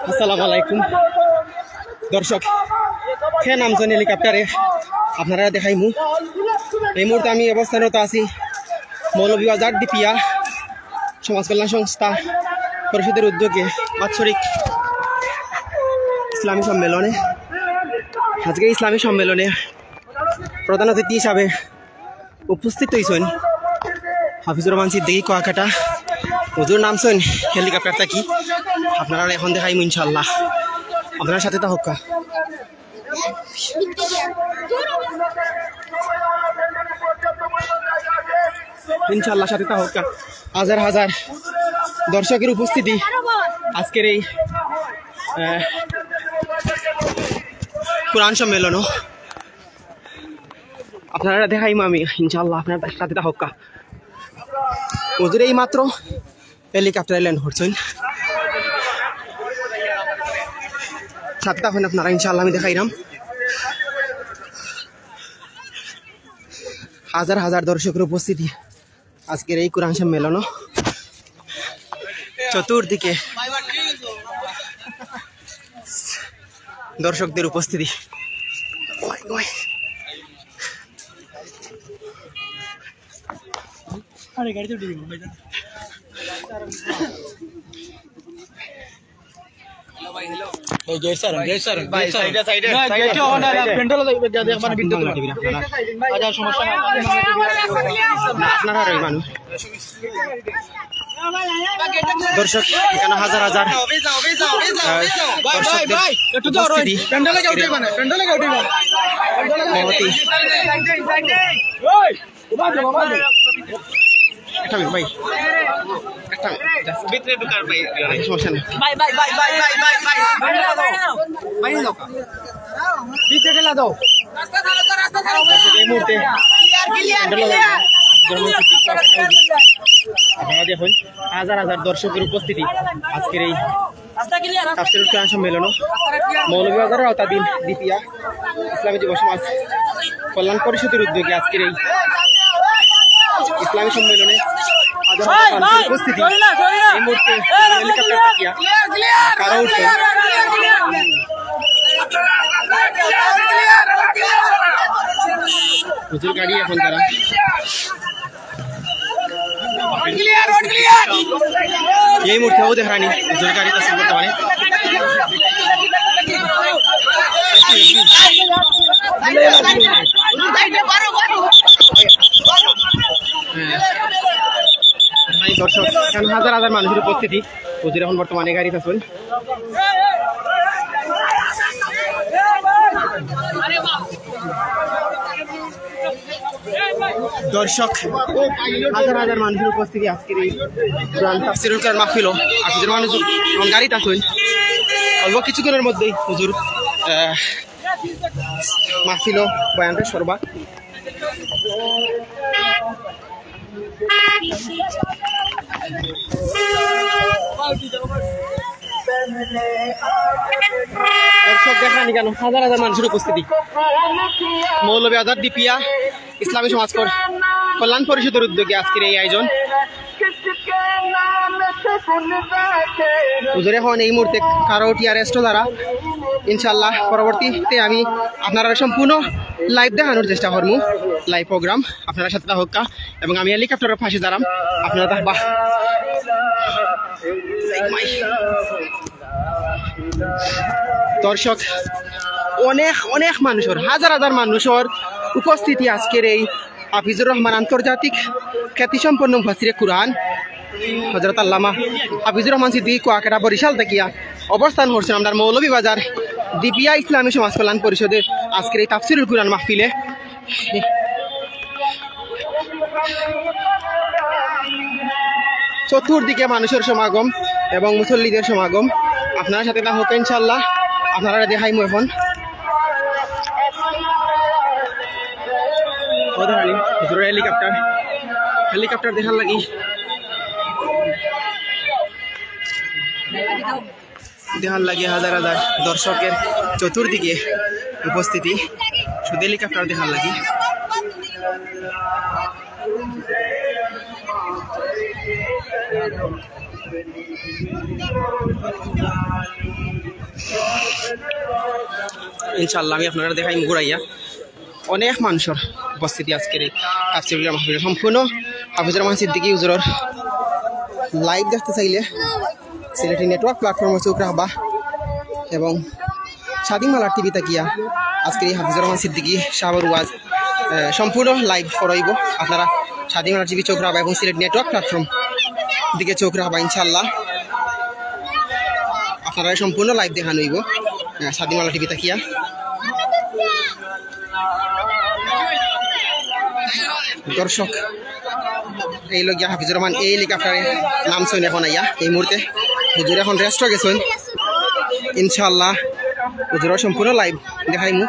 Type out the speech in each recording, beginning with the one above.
আসসালামু আলাইকুম দর্শক, কে নামছেন হেলিকপ্টারে আপনারা দেখাইমু। এই মুহূর্তে আমি অবস্থানরত আছি মৌলভীবাজার ডিপিয়া সমাজ কল্যাণ সংস্থা পরিষদের উদ্যোগে বাৎসরিক ইসলামী সম্মেলনে। আজকে ইসলামী সম্মেলনে প্রধান অতিথি হিসাবে উপস্থিত হয়েছেন হাফিজুর রহমান সিদ্দিকী কুয়াকাটা। হুজুর নামছেন হেলিকপ্টার থাকি, আপনারা এখন দেখাইমু ইনশাল্লাহ। আপনার সাথে তা হোক্কা ইনশাল্লাহ, সাথে তা হোক্কা। হাজার হাজার দর্শকের উপস্থিতি আজকের এই কোরআন সম্মেলনও আপনারা দেখাইমু আমি ইনশাল্লাহ। আপনার সাথে তা হোক্কা। হুজুর এই মাত্র হেলিকপ্টারে ল্যান্ড করছেন, সাথে থাকুন আপনারা ইনশাল্লাহ। আমি দেখাইলাম হাজার হাজার দর্শকের উপস্থিতি আজকের এই কোরআন সম্মেলনও। চতুর্দিকে দর্শকদের উপস্থিতি। দর্শক এখানে হাজার হাজার দেখুন হাজার হাজার দর্শকের উপস্থিতি আজকের এই তাফসীরুল কোরআন সম্মেলন। মৌলভীবাজারের আওতাধীন ডিপিয়া ইসলামী যুব সমাজ কল্যাণ পরিষদের উদ্যোগে আজকের এই ইসলামী সম্মেলনে হাজার হাজার মানুষের উপস্থিতি। এই মুহূর্তে হেলিকপ্টার থাকিয়া কারা উঠছে হুজুর গাড়ি এখন তারা এই মুহূর্তেও দেখানি হুজুর গাড়ি তাসিল বর্তমানে। দর্শক এখন হাজার হাজার মানুষের উপস্থিতি হুজুর এখন বর্তমানে গাড়ি থাকুন। দর্শক হাজার হাজার মানুষের উপস্থিতি আজকের এই তাফসীরুল কোরআন মাহফিল। হাজার মানুষ এখন গাড়ি থাকুন। অল্প কিছুক্ষণের মধ্যেই হুজুর মাহফিল বয়ানটা সরবা। দর্শক দেখানি কেন হাজার হাজার মানুষের উপস্থিতি মৌলভীবাজার ডিপিয়া ইসলামী সমাজ কল্যাণ পরিষদের উদ্যোগে আজকের এই আয়োজন। হুজুর এখন এই মুহূর্তে কারো টিআরএস দ্বারা ইনশাল্লাহ পরবর্তীতে আমি আপনারা সম্পূর্ণ লাইভ দেখানোর চেষ্টা করবো, লাইভ প্রোগ্রাম আপনারা সাথে হোক্কা। এবং আমি হেলিকপ্টারের পাশে দাঁড়াম, আপনারা বাহ। দর্শক অনেক অনেক মানুষের হাজার হাজার মানুষের উপস্থিতি আজকের এই হাফিজুর রহমান আন্তর্জাতিক খ্যাতিসম্পন্ন মুফাসসিরে কুরআন হযরত আল্লামা হাফিজুর রহমান সিদ্দিকী কুয়াকাটা বরিশাল থেকে অবস্থান করছেন আমরা মৌলভীবাজার ডিপিয়া ইসলামী সমাজ কল্যাণ পরিষদের আজকের এই তাফসীরুল কুরআন মাহফিলে। চতুর্দিকে মানুষের সমাগম এবং মুসল্লিদের সমাগম। আপনার সাথে তা হোক ইনশাল্লাহ। আপনারা দেখাইমু এখন হেলিকপ্টার দেখার লাগি হাজার হাজার দর্শকের চতুর্দিকে উপস্থিতি শুধু হেলিকপ্টার দেখার লাগি। ইনশাআল্লাহ আমি আপনারা দেখাই ঘুরাইয়া অনেক মানুষের উপস্থিতি আজকের এই তাফসীরুল মাহফিলে সম্পূর্ণ হাফিজুর রহমান সিদ্দিকী হুজুরের লাইভ দেখতে চাইলে সিলেটি নেটওয়ার্ক প্ল্যাটফর্ম চোখ রাখবা এবং স্বাধীনমালার টিভি তাকিয়া আজকে এই হাফিজুর রহমান সিদ্দিকী সাহেবের ওয়াজ সম্পূর্ণ লাইভ করাইব আপনারা স্বাধীনমালার টিভি চোখ রাখবা এবং সিলেট নেটওয়ার্ক প্ল্যাটফর্ম দিকে চোখ রাখবা ইনশাআল্লাহ আপনারা সম্পূর্ণ লাইভ দেখানো হইব স্বাধীনমালা টিভি তাকিয়া দর্শক এই লোক হাফিজুর রহমান এই হেলিকপ্টারে নামছেন এখন আইয়া এই মুহূর্তে হুজুর এখন রেস্ট গেছেন ইনশাআল্লাহ হুজুরের সম্পূর্ণ লাইভ দেখাইমু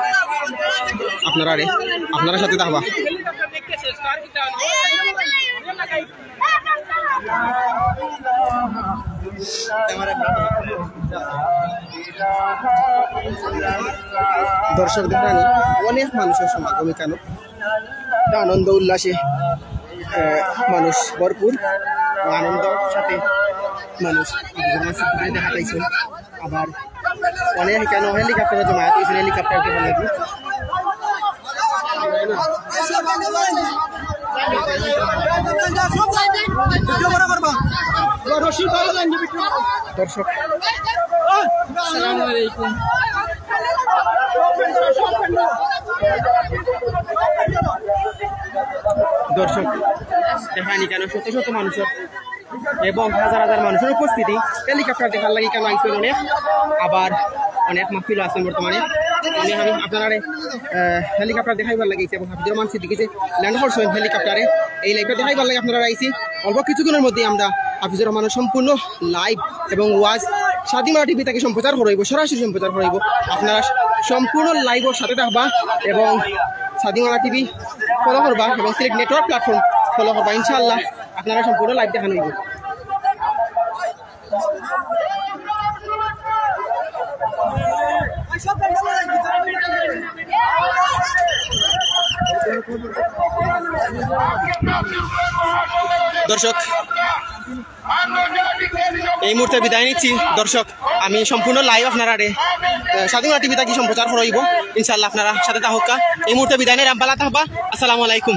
আপনারা সাথে থাকবা দর্শক দেখানি অনেক মানুষের সমাগম কেন আনন্দ উল্লাসে মানুষ ভরপুর আনন্দের সাথে মানুষ দেখা পাইছেন আবার অনেক কেন হেলিকপ্টারে জমায়েত হয়েছেন হেলিকপ্টারকে ভালো লাগবে দর্শক আসসালামু আলাইকুম দর্শক দেখানি কেন শত শত মানুষের এবং হাজার হাজার মানুষের উপস্থিতি হেলিকপ্টার দেখার লাগে কেন আইসেন অনেক আবার অনেক মাহফিল আছেন বর্তমানে আমি আপনারা হেলিকপ্টার দেখাইবার লাগিয়েছি এবং হাফিজুর রহমান সিদ্দিকী যে ল্যান্ড করছেন হেলিকপ্টারে এই লাইভটা দেখাইবার লাগে আপনারা আইসি অল্প কিছুক্ষণের মধ্যে আমরা হাফিজুর রহমানের সম্পূর্ণ লাইভ এবং ওয়াজ স্বাধীনমালা টিভি থেকে সম্প্রচার করাইব সরাসরি সম্প্রচার করাইব আপনারা সম্পূর্ণ লাইভের সাথে থাকবা এবং স্বাধীনমালা টিভি ফলো করবা এবং সিলেক্ট নেটওয়ার্ক প্ল্যাটফর্ম ফলো করবা ইনশাআল্লাহ আপনারা সম্পূর্ণ লাইভ দেখানো হইব দর্শক এই মুহূর্তে বিদায় নিচ্ছি দর্শক আমি সম্পূর্ণ লাইভ আপনারা স্বাধীনমালা টিভি থেকে সম্প্রচার করাইব ইনশাআল্লাহ আপনারা সাথে থাকা এই মুহূর্তে বিদায় নিয়ে রামপালা থাকবা আসসালামু আলাইকুম